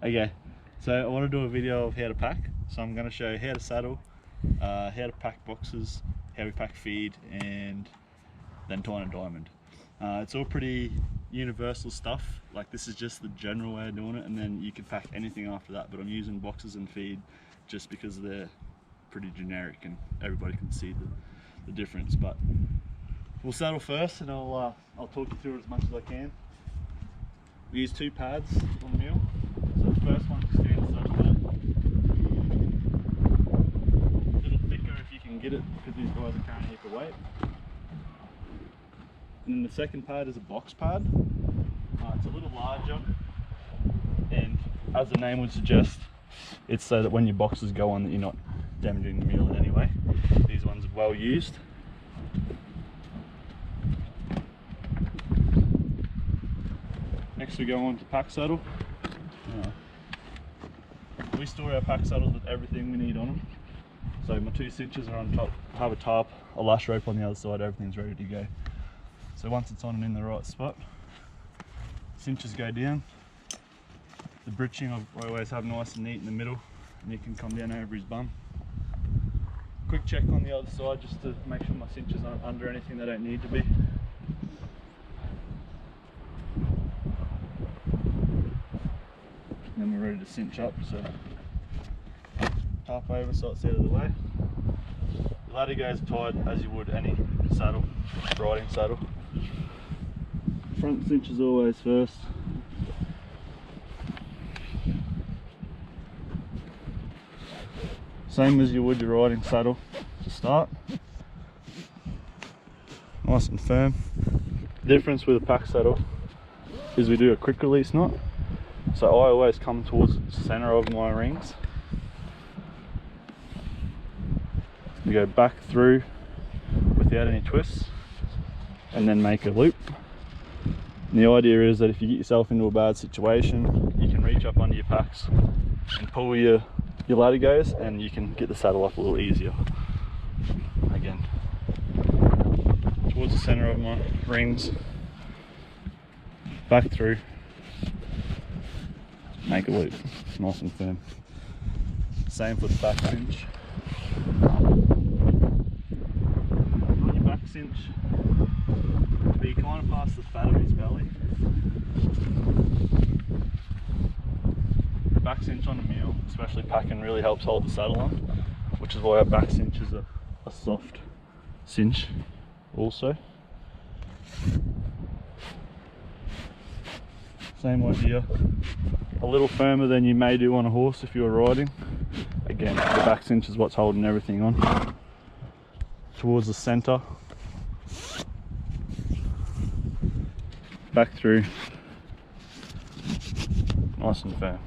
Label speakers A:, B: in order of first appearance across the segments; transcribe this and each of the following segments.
A: Okay, so I want to do a video of how to pack. So I'm going to show how to saddle, how to pack boxes, how we pack feed, and then tying a diamond. It's all pretty universal stuff. Like, this is just the general way of doing it, and then you can pack anything after that, but I'm using boxes and feed just because they're pretty generic and everybody can see the difference. But we'll saddle first, and I'll talk you through it as much as I can. We use 2 pads on the mule. So the first one's a standard saddle pad. A little thicker if you can get it, because these guys are carrying a heap of weight. And then the second pad is a box pad. It's a little larger, and as the name would suggest, it's so that when your boxes go on that you're not damaging the mule in any way. These ones are well used. Next we go on to pack saddle. We store our pack saddles with everything we need on them. So my 2 cinches are on top, I have a tarp, a lash rope on the other side, everything's ready to go. So once it's on and in the right spot, cinches go down. The breeching I always have nice and neat in the middle, and you can come down over his bum. Quick check on the other side just to make sure my cinches aren't under anything they don't need to be. Then we're ready to cinch up, so tarp over so it's out of the way. The ladder goes tied as you would any saddle, riding saddle. Front cinch is always first. Same as you would your riding saddle to start. Nice and firm. The difference with a pack saddle is we do a quick release knot. So I always come towards the center of my rings. We go back through without any twists and then make a loop. And the idea is that if you get yourself into a bad situation, you can reach up under your packs and pull your ladder goes, and you can get the saddle up a little easier. Again, towards the center of my rings, back through, make a loop, nice and firm. Same for the back cinch. On your back cinch, be kind of past the fat of his belly. The back cinch on a mule, especially packing, really helps hold the saddle on, which is why our back cinch is a soft cinch also. Same idea, a little firmer than you may do on a horse if you're riding. Again, the back cinch is what's holding everything on. Towards the center, back through, nice and firm.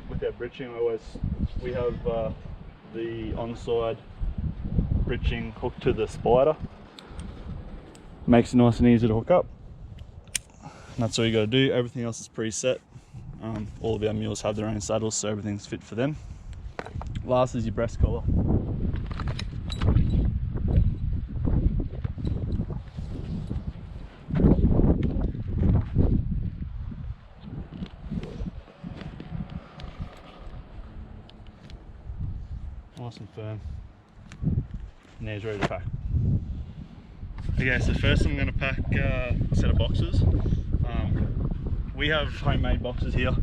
A: With our breeching, we have the onside breeching hooked to the spider. Makes it nice and easy to hook up. And that's all you got to do. Everything else is preset. All of our mules have their own saddles, so everything's fit for them. Last is your breast collar. Nice and firm. And there's ready to pack. Okay, so first I'm going to pack a set of boxes. We have homemade boxes here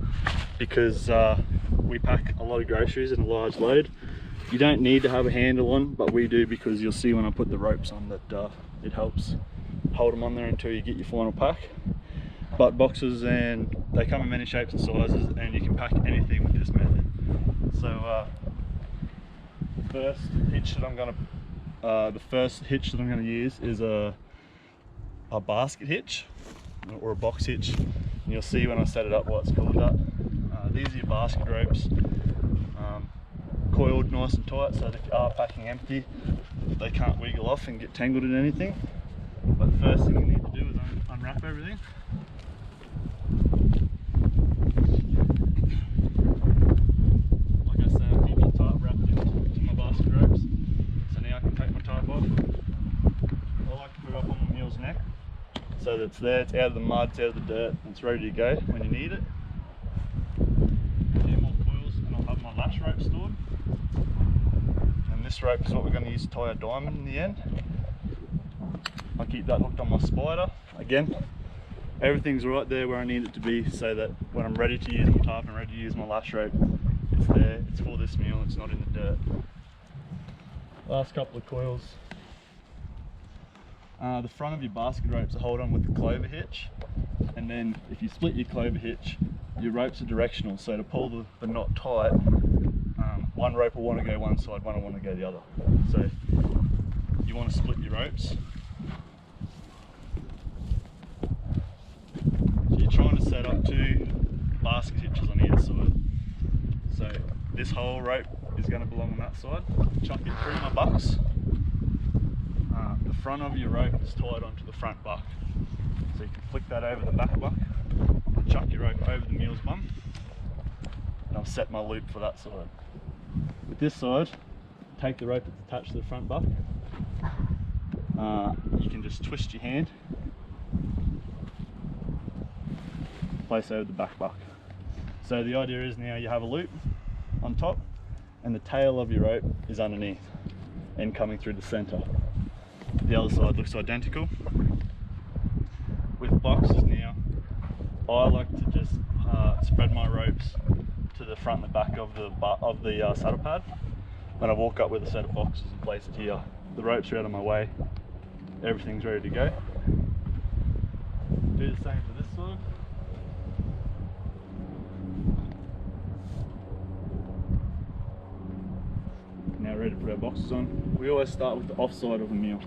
A: because we pack a lot of groceries in a large load. You don't need to have a handle on, but we do because you'll see when I put the ropes on that it helps hold them on there until you get your final pack. But boxes, and they come in many shapes and sizes, and you can pack anything with this method. So the first hitch that I'm going to use is a basket hitch or a box hitch, and you'll see when I set it up why it's called that. These are your basket ropes, coiled nice and tight so that if you are packing empty, they can't wiggle off and get tangled in anything. But the first thing you need to do is unwrap everything. Like I said, I'm keeping the tarp wrapped into my basket ropes, so now I can take my tarp off. I like to put it up on my mule's neck. so that it's there, it's out of the mud, it's out of the dirt, and it's ready to go when you need it. A few more coils and I'll have my lash rope stored. And this rope is what we're going to use to tie a diamond in the end. I'll keep that hooked on my spider. Again, everything's right there where I need it to be, so that when I'm ready to use my tarp and ready to use my lash rope, it's there, it's for this mule, it's not in the dirt. Last couple of coils. The front of your basket ropes are hold on with the clover hitch, and then if you split your clover hitch, your ropes are directional, so to pull the knot tight, one rope will want to go one side, one will want to go the other. So you want to split your ropes. So you're trying to set up 2 basket hitches on either side. So this whole rope is going to belong on that side. Chuck it through my bucks. The front of your rope is tied onto the front buck. So you can flick that over the back buck, and chuck your rope over the mule's bum, and I've set my loop for that side. With this side, take the rope that's attached to the front buck. You can just twist your hand, place over the back buck. So the idea is now you have a loop on top, and the tail of your rope is underneath and coming through the center. The other side looks identical. With boxes now, I like to just spread my ropes to the front and the back of the saddle pad. When I walk up with a set of boxes and place it here, the ropes are out of my way, everything's ready to go. Do the same for this side. Now ready to put our boxes on. We always start with the offside of the mule.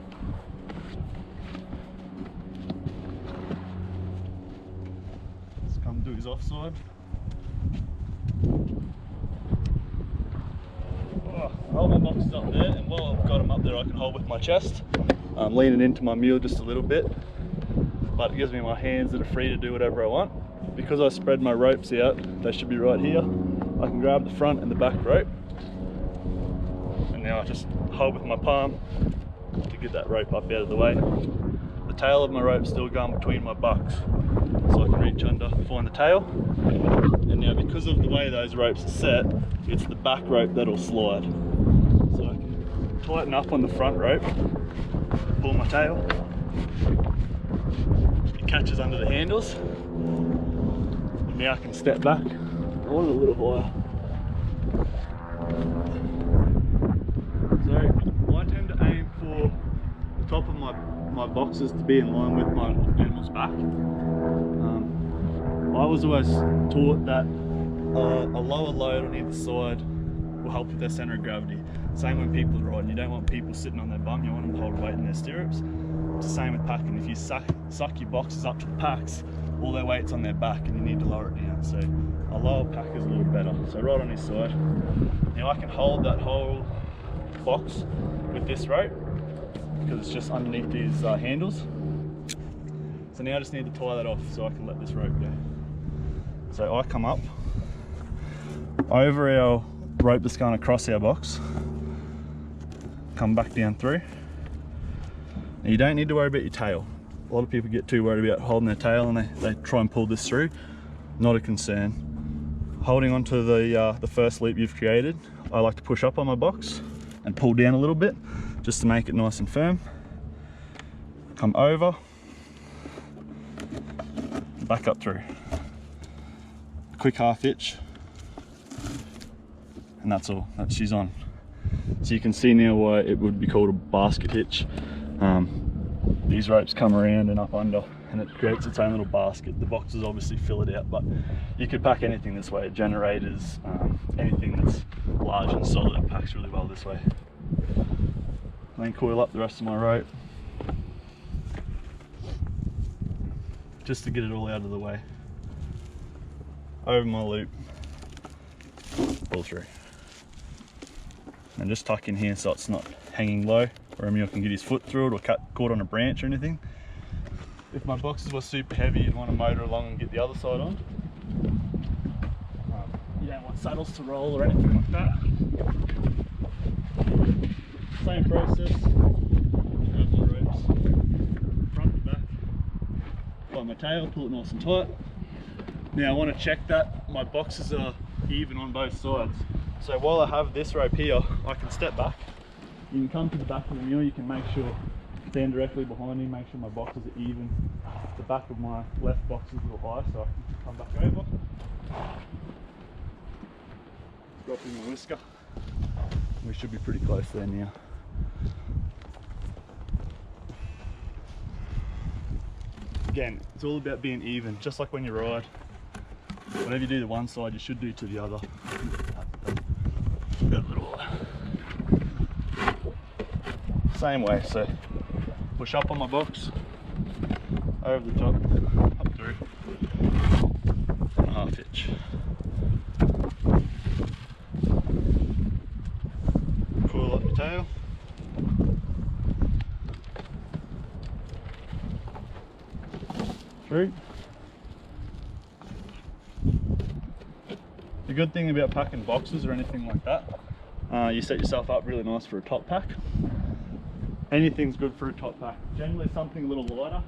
A: Let's come do his offside. Hold my boxes up there, and while I've got them up there I can hold with my chest. I'm leaning into my mule just a little bit, but it gives me my hands that are free to do whatever I want. Because I spread my ropes out, they should be right here. I can grab the front and the back rope, and now I just hold with my palm to get that rope up out of the way. The tail of my rope's still going between my bucks, so I can reach under, find the tail. And now because of the way those ropes are set, it's the back rope that'll slide. So I can tighten up on the front rope, pull my tail, it catches under the handles, and now I can step back. I want it a little higher. So I tend to aim for the top of my boxes to be in line with my animal's back. I was always taught that a lower load on either side will help with their centre of gravity. Same when people are riding, you don't want people sitting on their bum, you want them to hold weight in their stirrups. It's the same with packing. If you suck your boxes up to the packs, all their weight's on their back and you need to lower it down. So a lower pack is a little better. So right on his side. Now I can hold that whole box with this rope because it's just underneath these handles. So now I just need to tie that off so I can let this rope go. So I come up over our rope that's going across our box, come back down through. Now you don't need to worry about your tail. A lot of people get too worried about holding their tail and they try and pull this through. Not a concern. Holding onto the first loop you've created, I like to push up on my box and pull down a little bit just to make it nice and firm. Come over, back up through. Quick half hitch, and that's all. She's on. So you can see now why it would be called a basket hitch. These ropes come around and up under, and it creates its own little basket. The boxes obviously fill it out, but you could pack anything this way. Generators, anything that's large and solid, it packs really well this way. Then coil up the rest of my rope, just to get it all out of the way. Over my loop, pull through, and just tuck in here so it's not hanging low, or a mule can get his foot through it or caught on a branch or anything. If my boxes were super heavy, you'd want to motor along and get the other side on. You don't want saddles to roll or anything like that. Same process. Grab my ropes, front and back. by my tail, pull it nice and tight. Now I want to check that my boxes are even on both sides. So while I have this rope here, I can step back. You can come to the back of the mule, you can make sure, stand directly behind me, make sure my boxes are even. The back of my left box is a little high, so I can come back over. Dropping my whisker. We should be pretty close there now. Again, it's all about being even, just like when you ride. Whatever you do to one side, you should do to the other. Got a little same way, so push up on my box, over the top, up through, and a half hitch. Coil up your tail. Through. The good thing about packing boxes or anything like that, you set yourself up really nice for a top pack. Anything's good for a top pack. Generally something a little lighter.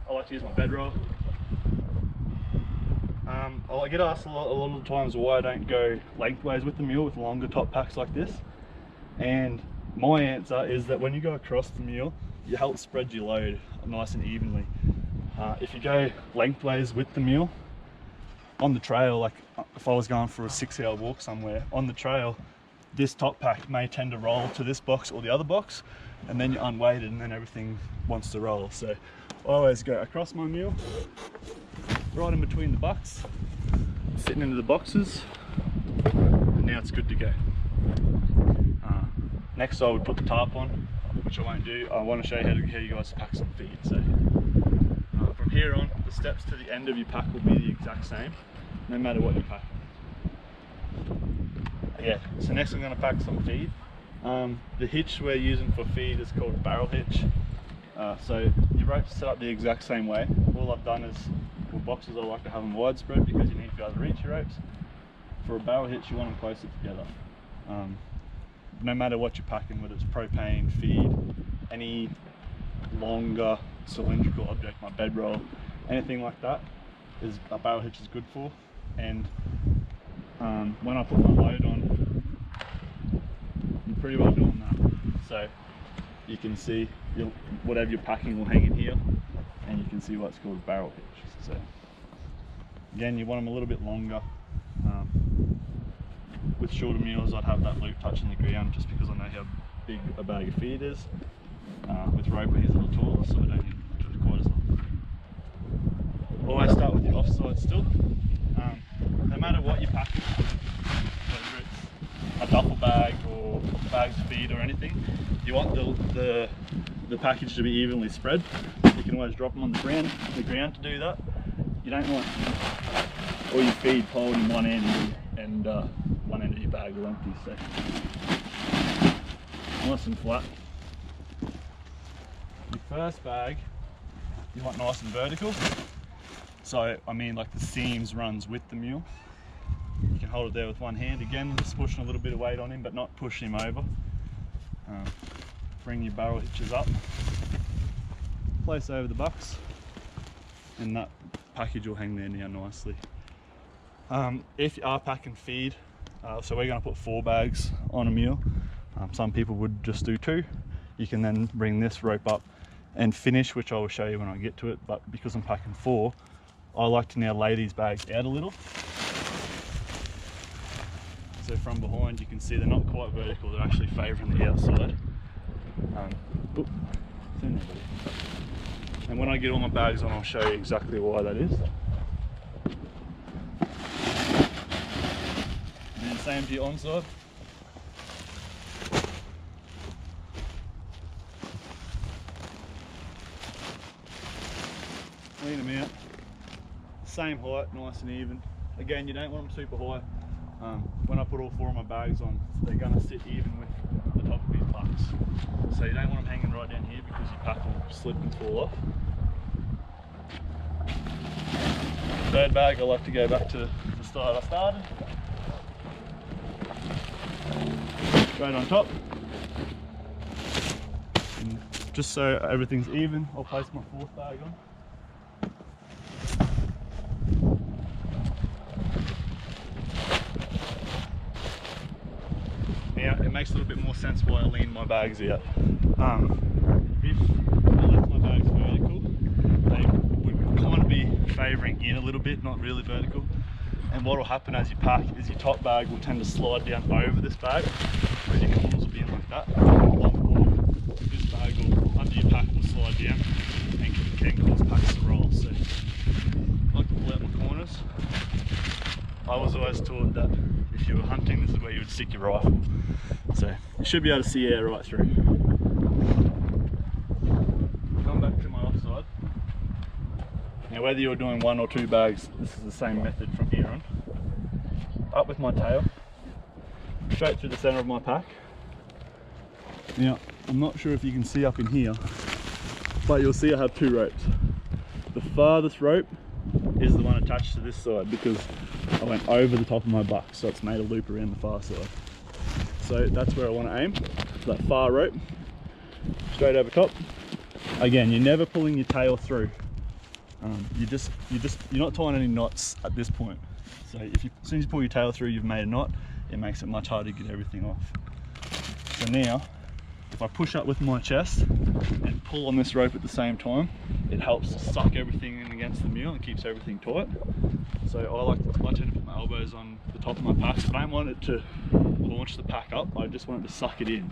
A: I like to use my bedroll. I get asked a lot of times why I don't go lengthways with the mule with longer top packs like this. And my answer is that when you go across the mule, you help spread your load nice and evenly. If you go lengthways with the mule, on the trail, like if I was going for a 6-hour walk somewhere, on the trail, this top pack may tend to roll to this box or the other box, and then you're unweighted and then everything wants to roll. So I always go across my mule, right in between the bucks, sitting into the boxes, and now it's good to go. Next I would put the tarp on, which I won't do. I want to show you how you guys pack some feed. So from here on, the steps to the end of your pack will be the exact same, no matter what you pack. Yeah, so next I'm going to pack some feed. The hitch we're using for feed is called a barrel hitch. So your ropes are set up the exact same way. All I've done is, for boxes I like to have them widespread because you need to be able to reach your ropes. For a barrel hitch you want them closer together. No matter what you're packing, whether it's propane, feed, any longer cylindrical object, my bedroll, anything like that, is a barrel hitch is good for. And when I put my load on, I'm pretty well doing that. So you can see whatever you're packing will hang in here, and you can see what's called a barrel hitch. So again, you want them a little bit longer. With shorter mules, I'd have that loop touching the ground just because I know how big a bag of feed is. With rope, he's a little taller, so I don't need it quite as long. Always start with the offside still. No matter what you're packing, whether it's a duffel bag or bags of feed or anything, you want the package to be evenly spread. You can always drop them on the ground to do that. You don't want all your feed piled in one end and one end of your bag will empty, so nice and flat. Your first bag you want nice and vertical, so I mean like the seams runs with the mule. You can hold it there with one hand, again just pushing a little bit of weight on him but not push him over. Bring your barrel hitches up, place over the bucks, and that package will hang there now nicely. If you are packing feed, so we're going to put 4 bags on a mule. Some people would just do 2. You can then bring this rope up and finish, which I will show you when I get to it, but because I'm packing 4, I like to now lay these bags out a little. So from behind you can see they're not quite vertical, they're actually favouring the outside. And when I get all my bags on, I'll show you exactly why that is. And same to your onside. Lean them out. Same height, nice and even. Again, you don't want them super high. When I put all 4 of my bags on, they're going to sit even with the top of these bucks. So you don't want them hanging right down here because your pack will slip and fall off. Third bag, I like to go back to the style I started. Straight on top. And just so everything's even, I'll place my fourth bag on. Now, it makes a little bit more sense why I lean my bags out. If I left my bags vertical, they would kind of be favouring in a little bit, not really vertical. And what will happen as you pack is your top bag will tend to slide down over this bag, because your corners will be in like that. This bag will, under your pack, will slide down and can cause packs to roll. So I like to pull out my corners. I was always taught that if you were hunting, this is where you would stick your rifle. So you should be able to see air right through. Come back to my offside. Now whether you're doing 1 or 2 bags, this is the same method from here on. Up with my tail, straight through the centre of my pack. Now, I'm not sure if you can see up in here, but you'll see I have 2 ropes. The farthest rope is the one attached to this side because I went over the top of my buck, so it's made a loop around the far side. So that's where I want to aim, that far rope, straight over top. Again, you're never pulling your tail through. You're not tying any knots at this point. So as soon as you pull your tail through, you've made a knot. It makes it much harder to get everything off. So now, if I push up with my chest and pull on this rope at the same time, it helps to suck everything in against the mule and keeps everything tight. So I tend to put my elbows on the top of my pack. I don't want it to launch the pack up, I just want it to suck it in.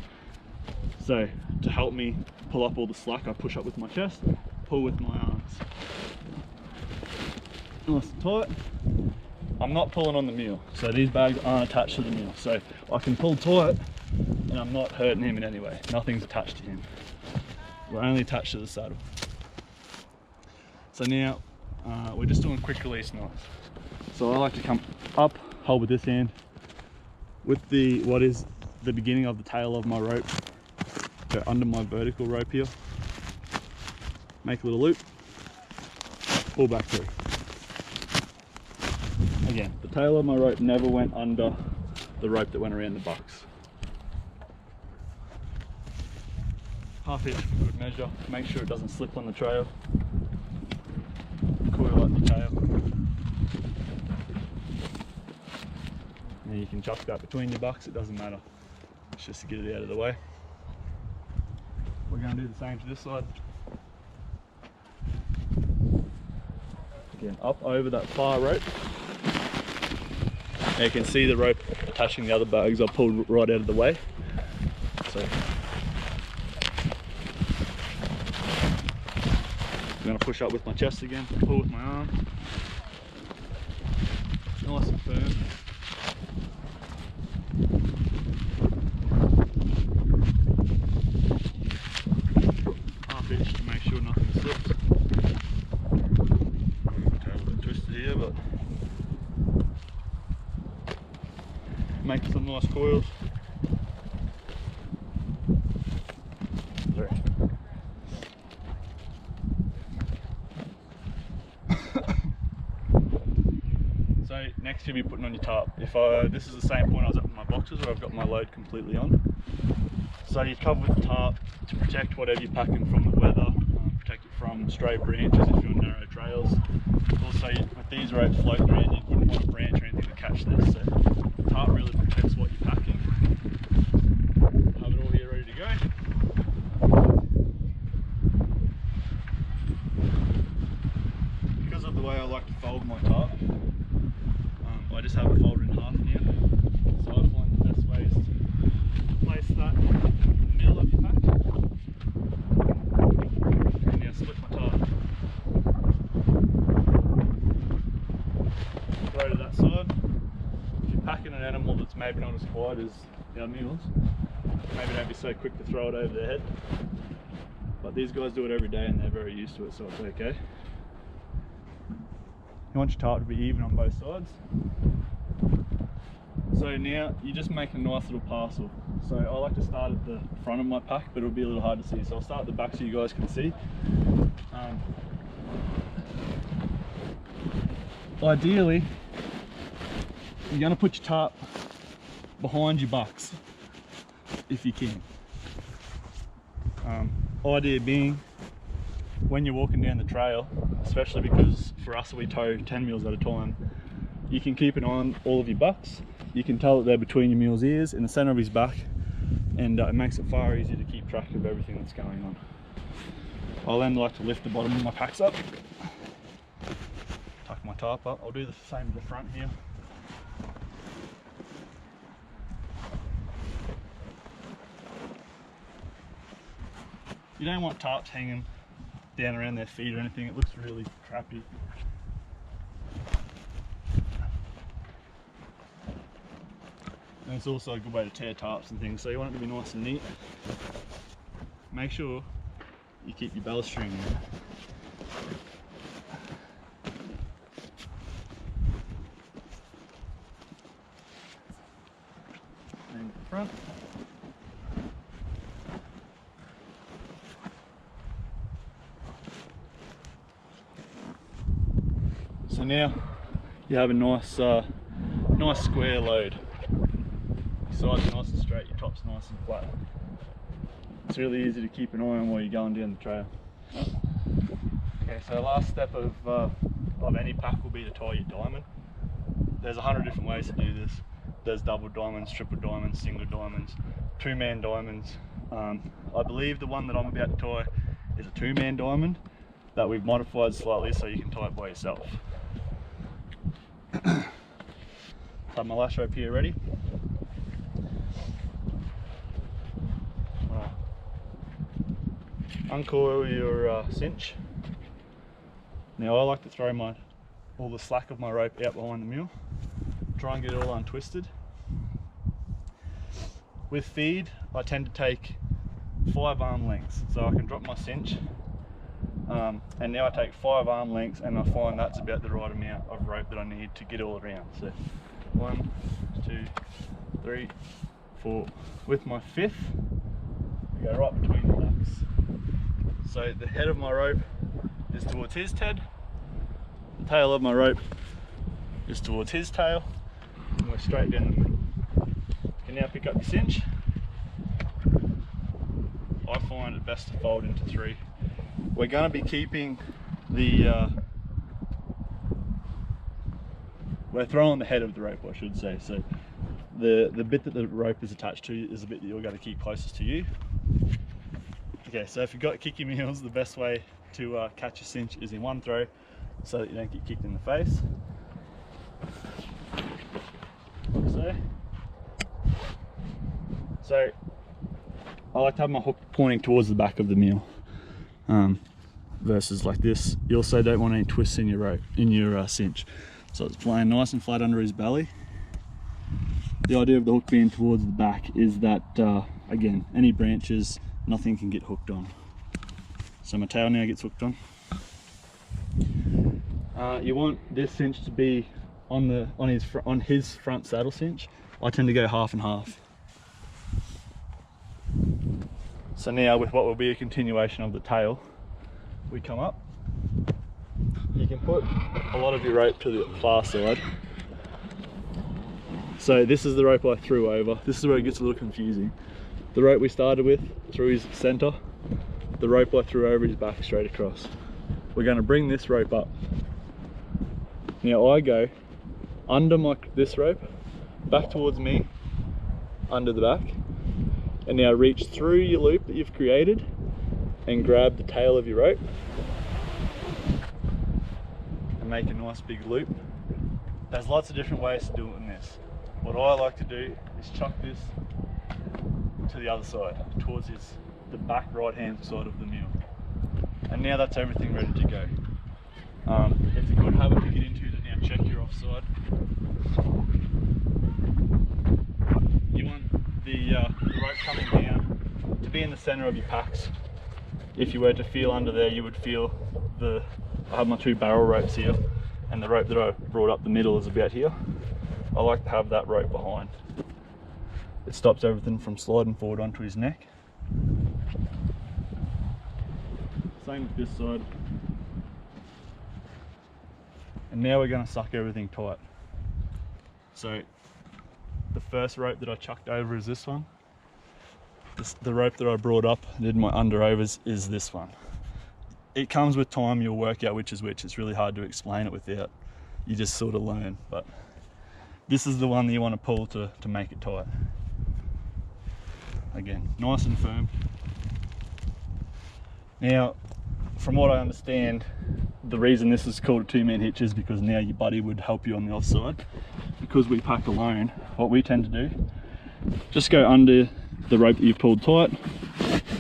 A: So to help me pull up all the slack, I push up with my chest, pull with my arms. Nice and tight. I'm not pulling on the mule, so these bags aren't attached to the mule. So I can pull tight and I'm not hurting him in any way. Nothing's attached to him. We're only attached to the saddle. So now we're just doing quick release knots. So I like to come up, hold with this hand, with what is the beginning of the tail of my rope, go under my vertical rope here, make a little loop, pull back through. Again, the tail of my rope never went under the rope that went around the bucks. Half hitch for good measure, make sure it doesn't slip on the trail. Coil up the tail. And you can chuck that between your bucks, it doesn't matter. It's just to get it out of the way. We're going to do the same to this side. Again, up over that far rope. Now you can see the rope attaching the other bags. I pulled right out of the way. So I'm going to push up with my chest again, pull with my arm. Nice and firm. Half hitch to make sure nothing slips. Tail a bit twisted here, but make some nice coils. Sorry. So next you'll be putting on your tarp. This is the same point I was at with my boxes where I've got my load completely on. So you cover with the tarp to protect whatever you're packing from the weather, protect it from stray branches if you're on narrow trails. Also with these ropes floating around, you wouldn't want a branch or anything to catch this. So the tarp really protects what you're packing. Have it all here ready to go. Because of the way I like to fold my tarp, I just have it folded in half here. So I find the best way is to place that in the middle of your pack. And now split my tarp. Throw to that side. If you're packing an animal that's maybe not as quiet as our mules, maybe don't be so quick to throw it over their head. But these guys do it every day and they're very used to it, so it's okay. You want your tarp to be even on both sides. So now you just make a nice little parcel. So I like to start at the front of my pack, but it'll be a little hard to see. So I'll start at the back so you guys can see. Ideally, you're going to put your tarp behind your bucks if you can. idea being, when you're walking down the trail, especially because for us we tow 10 mules at a time, you can keep an eye on all of your bucks. You can tell that they're between your mule's ears, in the center of his back, and it makes it far easier to keep track of everything that's going on. I'll then like to lift the bottom of my packs up, tuck my tarp up. I'll do the same at the front here. You don't want tarps hanging down around their feet or anything, it looks really crappy. And it's also a good way to tear tarps and things, so you want it to be nice and neat. Make sure you keep your ballast string in. And the front. So now you have a nice nice square load. Your sides are nice and straight, your top's nice and flat. It's really easy to keep an eye on while you're going down the trail. Okay, so the last step of any pack will be to tie your diamond. There's 100 different ways to do this. There's double diamonds, triple diamonds, single diamonds, two-man diamonds. I believe the one that I'm about to tie is a two-man diamond that we've modified slightly so you can tie it by yourself. Have my lash rope here ready. Uncoil your cinch. Now I like to throw all the slack of my rope out behind the mule. Try and get it all untwisted. With feed, I tend to take 5 arm lengths, so I can drop my cinch. And now I take 5 arm lengths, and I find that's about the right amount of rope that I need to get all around. So 1, 2, 3, 4. With my 5th, I go right between the ducks. So the head of my rope is towards his head, the tail of my rope is towards his tail, and we're straight down the middle. You can now pick up your cinch. I find it best to fold into 3. We're going to be keeping the, we're throwing the head of the rope, I should say. So the bit that the rope is attached to is the bit that you're going to keep closest to you. Okay, so if you've got kicky mules, the best way to catch a cinch is in one throw so that you don't get kicked in the face. Like so I like to have my hook pointing towards the back of the mule versus like this. You also don't want any twists in your rope, in your cinch. So it's playing nice and flat under his belly. The idea of the hook being towards the back is that, again, any branches, nothing can get hooked on. So my tail now gets hooked on. You want this cinch to be on his front saddle cinch. I tend to go half and half. So now with what will be a continuation of the tail, we come up. You can put a lot of your rope to the far side. So this is the rope I threw over. This is where it gets a little confusing. The rope we started with through his center, the rope I threw over his back straight across. We're going to bring this rope up. Now I go under this rope, back towards me, under the back, and now reach through your loop that you've created and grab the tail of your rope and make a nice big loop. There's lots of different ways to do it in this. What I like to do is chuck this to the other side, towards the back right hand side of the mule. And now that's everything ready to go. It's a good habit to get into to now check your offside. You want the rope coming down to be in the center of your packs. If you were to feel under there, you would feel I have my 2 barrel ropes here, and the rope that I brought up the middle is about here. I like to have that rope behind. It stops everything from sliding forward onto his neck. Same with this side. And now we're going to suck everything tight. So the first rope that I chucked over is this one. the rope that I brought up, did my underovers, is this one. It comes with time, you'll work out which is which. It's really hard to explain it without, you just sort of learn. But this is the one that you want to pull to make it tight. Again, nice and firm. Now, from what I understand, the reason this is called a two-man hitch is because now your buddy would help you on the offside. Because we pack alone, what we tend to do, just go under the rope that you've pulled tight.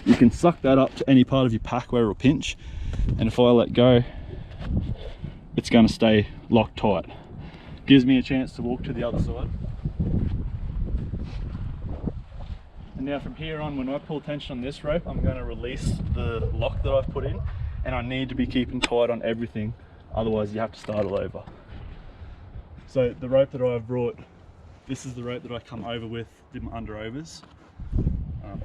A: You can suck that up to any part of your pack where it'll pinch, and if I let go, it's going to stay locked tight. Gives me a chance to walk to the other side. And now from here on, when I pull tension on this rope, I'm going to release the lock that I've put in, and I need to be keeping tight on everything, otherwise you have to start all over. So the rope that I've brought, this is the rope that I come over with, did my underovers.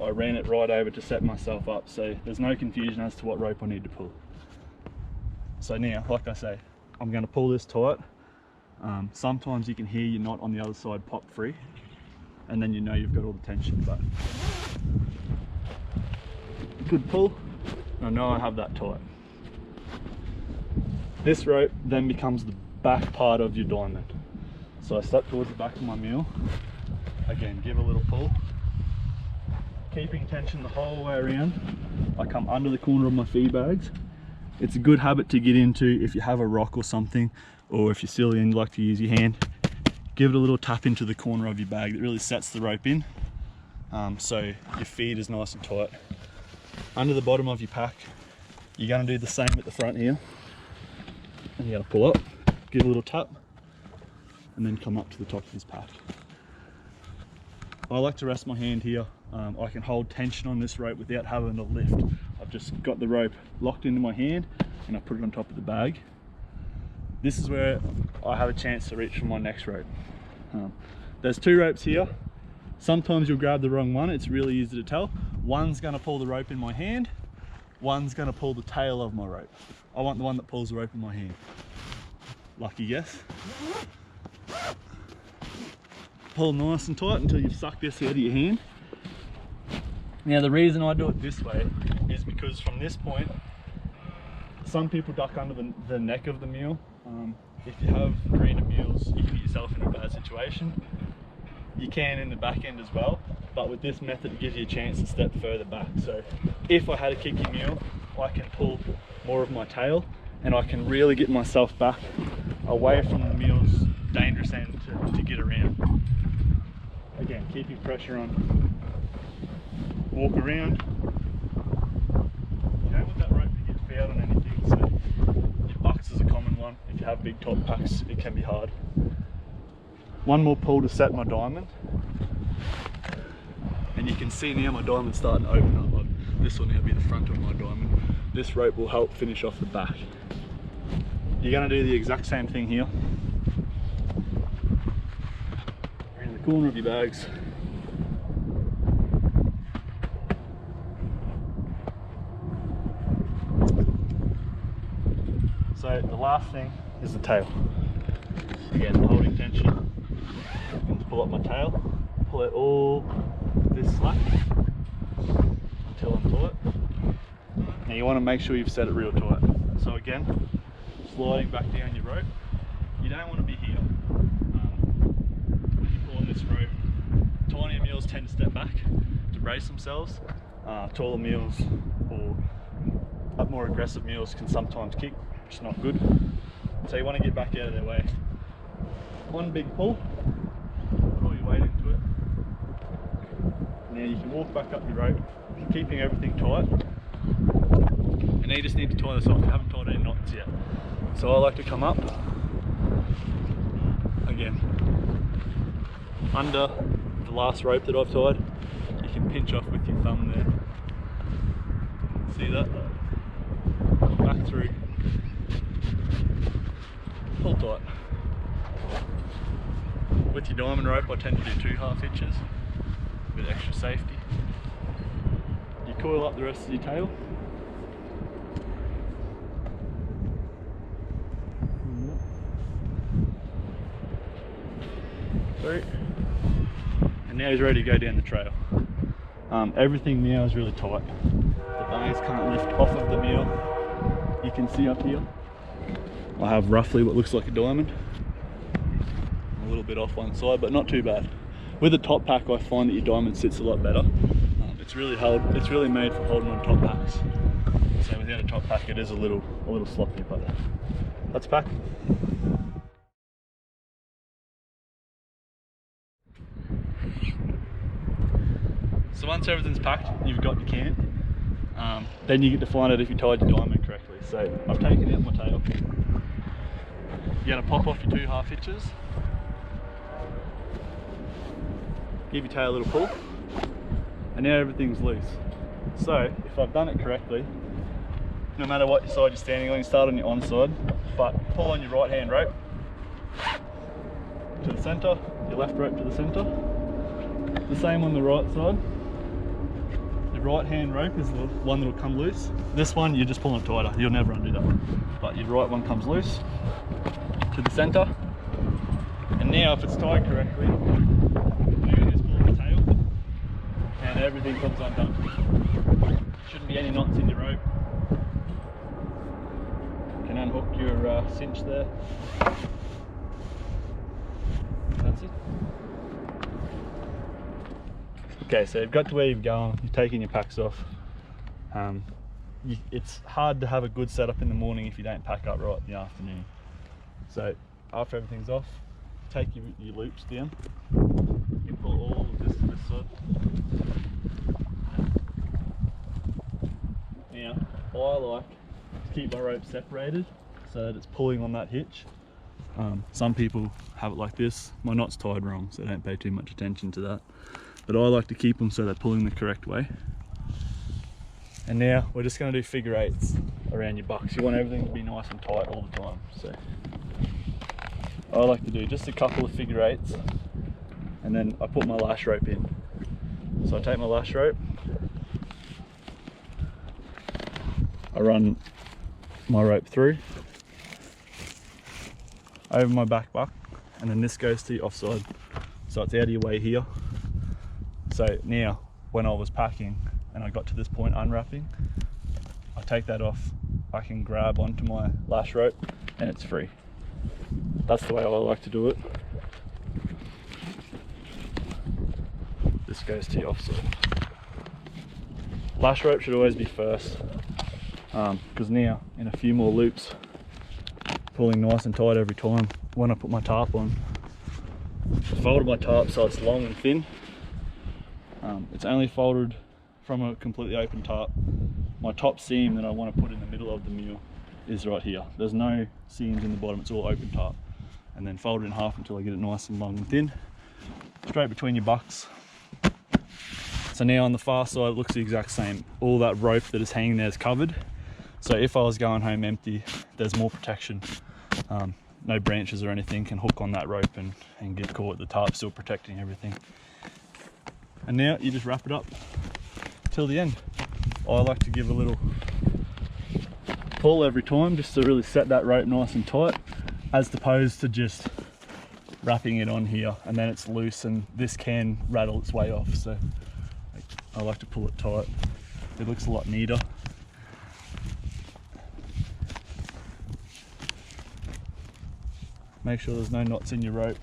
A: I ran it right over to set myself up, so there's no confusion as to what rope I need to pull. So now, like I say, I'm going to pull this tight. Sometimes you can hear your knot on the other side pop free, and then you know you've got all the tension, but good pull, and I know I have that tight. This rope then becomes the back part of your diamond. So I step towards the back of my mule, again give a little pull, keeping tension the whole way around. I come under the corner of my feed bags. It's a good habit to get into if you have a rock or something, or if you're silly and you like to use your hand. Give it a little tap into the corner of your bag. That really sets the rope in, so your feed is nice and tight. Under the bottom of your pack, you're going to do the same at the front here, and you're going to pull up, give a little tap, and then come up to the top of this pack. I like to rest my hand here. I can hold tension on this rope without having to lift. I've just got the rope locked into my hand and I put it on top of the bag. This is where I have a chance to reach for my next rope. There's two ropes here. Sometimes you'll grab the wrong one. It's really easy to tell. One's going to pull the rope in my hand, one's going to pull the tail of my rope. I want the one that pulls the rope in my hand. Lucky guess. Pull nice and tight until you've sucked this out of your hand. Now the reason I do it this way is because from this point, some people duck under the neck of the mule. If you have random mules, you can get yourself in a bad situation. You can in the back end as well, but with this method it gives you a chance to step further back. So if I had a kicking mule, I can pull more of my tail and I can really get myself back away from the mule's dangerous end to get around. Again, keeping pressure on. Walk around. You don't want that rope to get fouled on anything, so your bucks is a common one. If you have big top packs, it can be hard. One more pull to set my diamond. And you can see now my diamond's starting to open up. This will now be the front of my diamond. This rope will help finish off the back. You're going to do the exact same thing here. Around the corner of your bags. So the last thing is the tail. Again, holding tension. I'm going to pull up my tail, pull out all this slack until I'm tight. Now you want to make sure you've set it real tight. So again, sliding back down your rope. You don't want to be here. When you pull on this rope, tinier mules tend to step back to brace themselves. Taller mules or more aggressive mules can sometimes kick, which is not good. So you want to get back out of their way. One big pull, put all your weight into it. Now you can walk back up your rope, keeping everything tight. And now you just need to tie this off. You haven't tied any knots yet. So I like to come up, again, under the last rope that I've tied. You can pinch off with your thumb there. See that? Back through. Pull tight. With your diamond rope I tend to do 2 half hitches, a bit extra safety. You coil up the rest of your tail. Through. And now he's ready to go down the trail. Everything now is really tight. The bunnies can't lift off of the mule. You can see up here, I have roughly what looks like a diamond. A little bit off one side, but not too bad. With a top pack, I find that your diamond sits a lot better. It's really made for holding on top packs. So without a top pack, it is a little sloppy, but let's pack. So once everything's packed, you've got your can. Then you get to find out if you tied your diamond correctly. So I've taken out my tail. You're going to pop off your 2 half hitches. Give your tail a little pull. And now everything's loose. So if I've done it correctly, no matter what side you're standing on, you start on your on side, but pull on your right hand rope to the centre, your left rope to the centre. The same on the right side. The right hand rope is the one that will come loose. This one, you're just pulling it tighter. You'll never undo that one. But your right one comes loose to the centre. And now if it's tied correctly, you can just pull the tail and everything comes undone. Shouldn't be any knots in your rope. You can unhook your cinch there. That's it. Okay, so you've got to where you're going, you're taking your packs off. It's hard to have a good setup in the morning if you don't pack up right in the afternoon. So after everything's off, take your loops down. You can pull all of this to this side. Now, I like to keep my rope separated so that it's pulling on that hitch. Some people have it like this. My knot's tied wrong, so don't pay too much attention to that. But I like to keep them so they're pulling the correct way. And now we're just going to do figure eights around your bucks. You want everything to be nice and tight all the time. So I like to do just a couple of figure eights, and then I put my lash rope in. So I take my lash rope, I run my rope through over my back buck, and then this goes to the offside, so it's out of your way here. So now when I was packing and I got to this point unwrapping, I take that off, I can grab onto my lash rope and it's free. That's the way I like to do it. This goes to the offside. Lash rope should always be first, because now in a few more loops, pulling nice and tight every time. When I put my tarp on, I folded my tarp so it's long and thin. It's only folded from a completely open tarp. My top seam that I want to put in the middle of the mule is right here. There's no seams in the bottom, it's all open tarp. And then fold it in half until I get it nice and long and thin. Straight between your bucks. So now on the far side it looks the exact same. All that rope that is hanging there is covered. So if I was going home empty, there's more protection. No branches or anything can hook on that rope and get caught. The tarp still protecting everything. And now you just wrap it up till the end. I like to give a little pull every time just to really set that rope nice and tight, as opposed to just wrapping it on here and then it's loose and this can rattle its way off. So I like to pull it tight. It looks a lot neater. Make sure there's no knots in your rope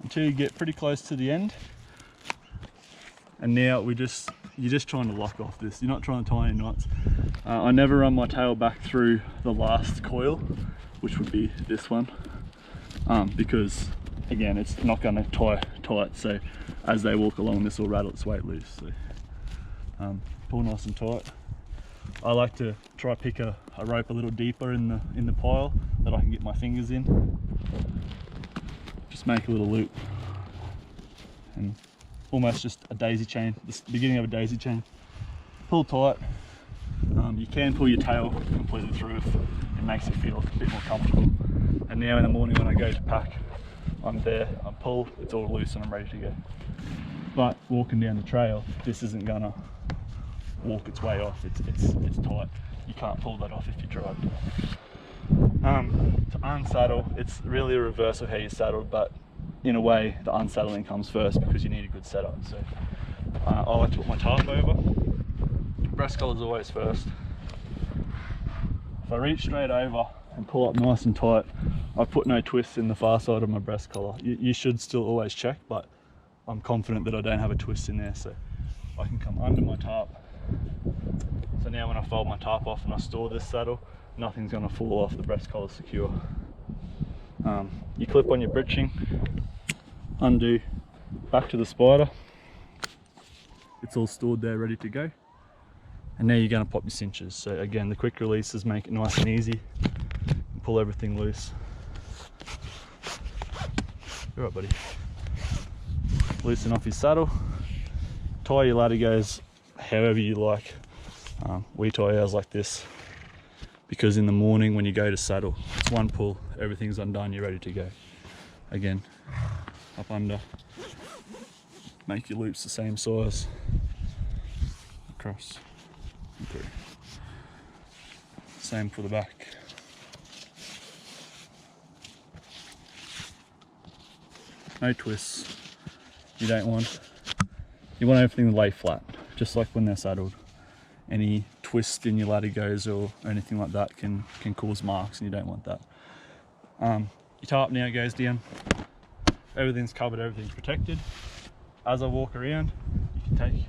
A: until you get pretty close to the end. And now you're just trying to lock off this. You're not trying to tie any knots. I never run my tail back through the last coil, which would be this one, because again, it's not going to tie tight. So as they walk along, this will rattle its way loose. So pull nice and tight. I like to try pick a rope a little deeper in the pile that I can get my fingers in. Just make a little loop, and almost just a daisy chain, the beginning of a daisy chain. Pull tight. You can pull your tail completely through if it makes you feel a bit more comfortable. And now in the morning when I go to pack, I'm there, I'm pulled, it's all loose and I'm ready to go. But walking down the trail, this isn't gonna walk its way off. It's tight. You can't pull that off if you tried. To unsaddle, it's really a reverse of how you saddle, but in a way, the unsaddling comes first because you need a good setup. So I like to put my tarp over. Breast collar's always first. If I reach straight over and pull up nice and tight, I've put no twists in the far side of my breast collar. You should still always check, but I'm confident that I don't have a twist in there, so I can come under my tarp. So now when I fold my tarp off and I store this saddle, nothing's going to fall off, the breast collar's secure. You clip on your breeching, undo, back to the spider. It's all stored there, ready to go. And now you're going to pop your cinches. So again, the quick releases make it nice and easy. And pull everything loose. All right, buddy. Loosen off your saddle. Tie your latigos however you like. We tie ours like this because in the morning when you go to saddle, it's one pull, everything's undone, you're ready to go. Again, up under, make your loops the same size, across and through. Same for the back. No twists, you don't want. You want everything to lay flat, just like when they're saddled. Any twist in your latigos or anything like that can cause marks, and you don't want that. Your tarp now goes down, everything's covered, everything's protected. As I walk around, you can take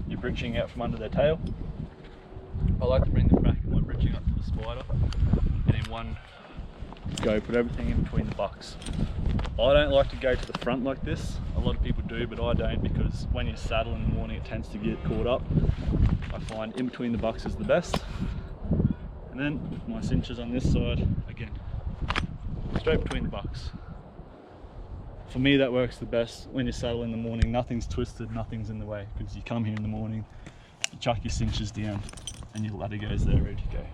A: your breeching out from under their tail. I like to bring the back of my breeching up to the spider, and in one go put everything in between the bucks. I don't like to go to the front like this. A lot of people do, but I don't, because when you saddle in the morning it tends to get caught up. I find in between the bucks is the best. And then my cinches on this side, again, straight between the bucks. For me that works the best. When you saddle in the morning, nothing's twisted, nothing's in the way, because you come here in the morning, you chuck your cinches down and your ladder goes there ready to go.